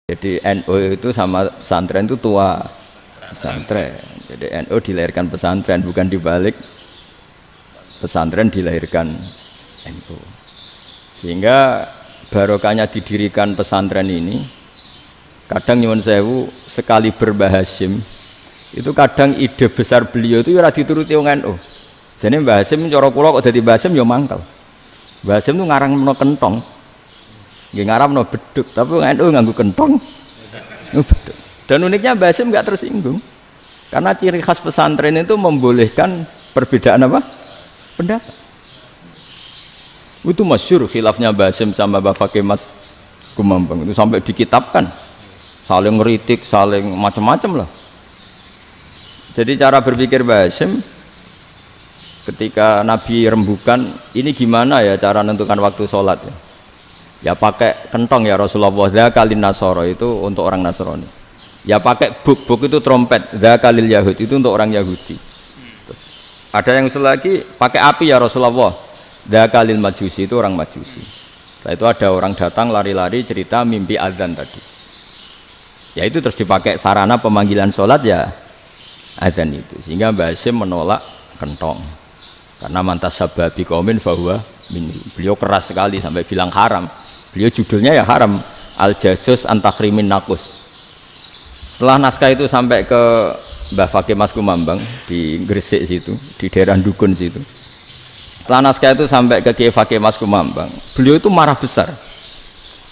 Jadi NU itu sama pesantren itu tua pesantren. Jadi NU dilahirkan pesantren, bukan dibalik pesantren dilahirkan NU. Sehingga barokahnya didirikan pesantren ini, kadang nyuwun sewu sekali Mbah Hasyim itu kadang ide besar beliau itu ora dituruti wong NU. Jadi Mbah Hasyim cara kula kok dadi Mbah Hasyim ya mangkel. Mbah Hasyim itu ngarangno kentong. Nggih ngaramno beduk, tapi NU nganggo kentong. Beduk. Dan uniknya Mbah Hasyim enggak tersinggung. Karena ciri khas pesantren itu membolehkan perbedaan apa? Pendapat. Itu masyhur khilafnya Mbah Hasyim sama Mbah Fakih Mas Kumambang itu sampai dikitabkan. Saling ngeritik, saling macam-macam lah. Jadi cara berpikir Mbah Hasyim ketika Nabi rembukan, ini gimana ya cara menentukan waktu sholat ya? Ya pakai kentong ya Rasulullah, dzakalin nasoro itu untuk orang Nasrani. Ya pakai buk itu trompet, dzakalil Yahud itu untuk orang Yahudi. Terus, ada yang lagi pakai api ya Rasulullah, dzakalil Majusi itu orang Majusi. Setelah itu ada orang datang lari-lari cerita mimpi azan tadi. Ya itu terus dipakai sarana pemanggilan sholat ya azan itu. Sehingga Mbah Hasyim menolak kentong. Karena mantas sababi qaumin fahuwa minhum. Beliau keras sekali sampai bilang haram. Beliau judulnya ya haram, Al-Jasus Antakrimin Nakus. Setelah naskah itu sampai ke Mbah Fakih Mas Kumambang di Gresik situ, di daerah Dukun situ. Setelah naskah itu sampai ke Kiai Fakih Mas Kumambang, beliau itu marah besar.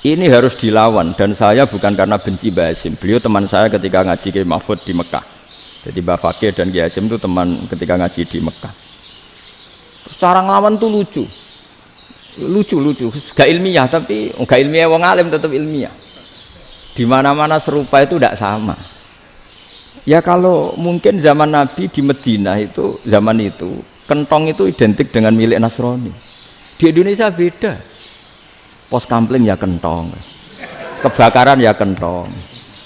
Ini harus dilawan, dan saya bukan karena benci Mbah Hasyim. Beliau teman saya ketika ngaji Kiai Mahfud di Mekah. Jadi Mbah Fakih dan Kiai Hasyim itu teman ketika ngaji di Mekah. Secara ngelawan tuh lucu, gak ilmiah, tapi gak ilmiah wong alim tetap ilmiah. Di mana-mana serupa itu tidak sama. Ya kalau mungkin zaman Nabi di Madinah itu zaman itu kentong itu identik dengan milik Nasrani. Di Indonesia beda. Pos kampling ya kentong, kebakaran ya kentong,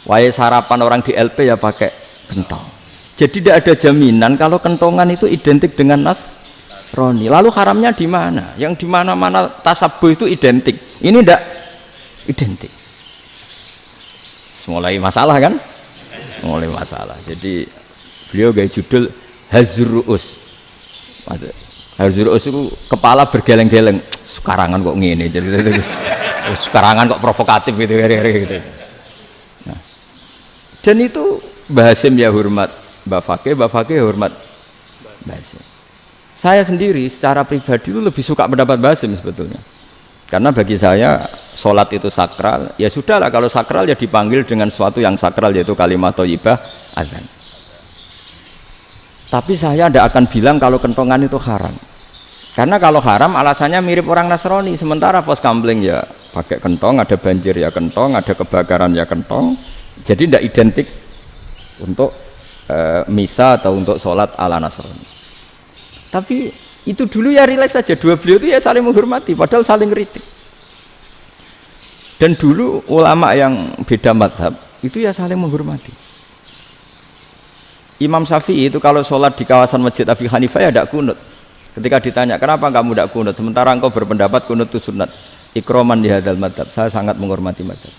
wae sarapan orang di LP ya pakai kentong. Jadi tidak ada jaminan kalau kentongan itu identik dengan Nasrani. Lalu haramnya di mana? Yang di mana-mana tasabuh itu identik. Ini tidak identik. Mulai masalah kan? Mulai masalah. Jadi beliau gaya judul Hazruus. Hazruus itu kepala bergeleng-geleng. Sekarangan kok ngene. Jadi sekarangan kok provokatif gitu. Nah. Dan itu Mbah Hasyim ya hormat Mbah Fakih hormat Mbah Hasyim. Saya sendiri secara pribadi itu lebih suka pendapat Mbah Hasyim sebetulnya. Karena bagi saya sholat itu sakral. Ya sudahlah kalau sakral ya dipanggil dengan sesuatu yang sakral yaitu kalimat thayyibah azan. Tapi saya tidak akan bilang kalau kentongan itu haram. Karena kalau haram alasannya mirip orang Nasrani. Sementara pos kampling ya pakai kentong, ada banjir ya kentong, ada kebakaran ya kentong. Jadi tidak identik untuk misa atau untuk sholat ala Nasrani. Tapi itu dulu ya rileks saja, dua beliau itu ya saling menghormati, padahal saling kritik. Dan dulu ulama yang beda madhab itu ya saling menghormati. Imam Syafi'i itu kalau sholat di kawasan Masjid Abi Hanifah ya tidak kunut. Ketika ditanya kenapa kamu tidak kunut, sementara engkau berpendapat kunut itu sunat, ikroman di hadal madhab, saya sangat menghormati madhab.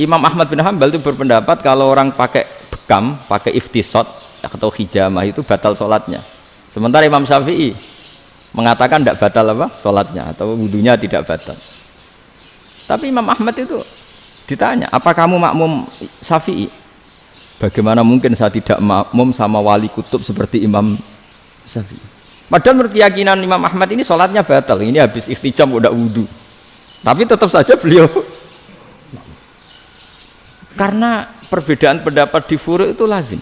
Imam Ahmad bin Hanbal itu berpendapat kalau orang pakai bekam, pakai iftisot atau hijamah itu batal sholatnya. Sementara Imam Syafi'i mengatakan tidak batal apa sholatnya atau wudunya tidak batal. Tapi Imam Ahmad itu ditanya, apa kamu makmum Syafi'i? Bagaimana mungkin saya tidak makmum sama wali kutub seperti Imam Syafi'i? Padahal menurut keyakinan Imam Ahmad ini sholatnya batal. Ini habis iftijam udah wudu. Tapi tetap saja beliau karena perbedaan pendapat di furu' itu lazim.